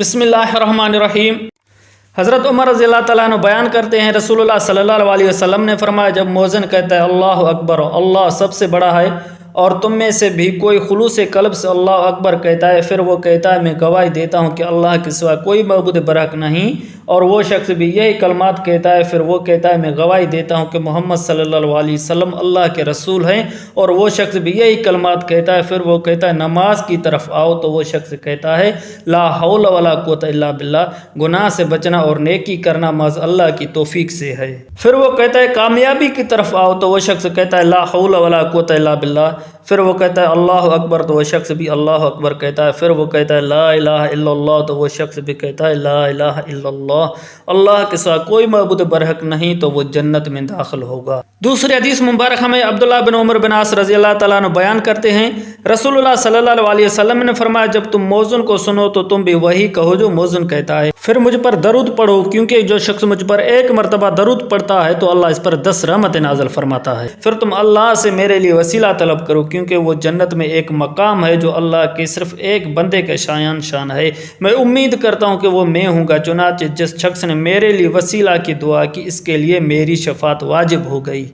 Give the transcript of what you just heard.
بسم اللہ الرحمن الرحیم۔ حضرت عمر رضی اللہ تعالیٰ عنہ بیان کرتے ہیں، رسول اللہ صلی اللہ علیہ وسلم نے فرمایا، جب مؤذن کہتا ہے اللہ اکبر، اللہ سب سے بڑا ہے، اور تم میں سے بھی کوئی خلوص قلب سے اللہ اکبر کہتا ہے، پھر وہ کہتا ہے میں گواہی دیتا ہوں کہ اللہ کے سوا کوئی معبود برحق نہیں، اور وہ شخص بھی یہی کلمات کہتا ہے، پھر وہ کہتا ہے میں گواہی دیتا ہوں کہ محمد صلی اللہ علیہ وسلم اللہ کے رسول ہیں، اور وہ شخص بھی یہی کلمات کہتا ہے، پھر وہ کہتا ہے نماز کی طرف آؤ، تو وہ شخص کہتا ہے لا حول ولا قوت الا باللہ، گناہ سے بچنا اور نیکی کرنا محض اللہ کی توفیق سے ہے۔ پھر وہ کہتا ہے کامیابی کی طرف آؤ، تو وہ شخص کہتا ہے لا حول ولا قوت الا باللہ، پھر وہ کہتا ہے اللہ اکبر، تو وہ شخص بھی اللہ اکبر کہتا ہے، پھر وہ کہتا ہے لا الہ الا اللہ، تو وہ شخص بھی کہتا ہے لا الہ الا اللہ، اللہ کے سوا کوئی معبود برحق نہیں، تو وہ جنت میں داخل ہوگا۔ دوسری حدیث مبارک ہمیں عبداللہ بن عمر بن عاص رضی اللہ تعالیٰ عنہ بیان کرتے ہیں، رسول اللہ صلی اللہ علیہ وسلم نے فرمایا، جب تم مؤذن کو سنو تو تم بھی وہی کہو جو مؤذن کہتا ہے، پھر مجھ پر درود پڑھو، کیونکہ جو شخص مجھ پر ایک مرتبہ درود پڑھتا ہے تو اللہ اس پر 10 رحمت نازل فرماتا ہے۔ پھر تم اللہ سے میرے لیے وسیلہ طلب کرو، کیونکہ وہ جنت میں ایک مقام ہے جو اللہ کے صرف ایک بندے کا شان ہے، میں امید کرتا ہوں کہ وہ میں ہوں گا، چنانچہ جس شخص نے میرے لیے وسیلہ کی دعا کی، اس کے لیے میری شفاعت واجب ہو گئی۔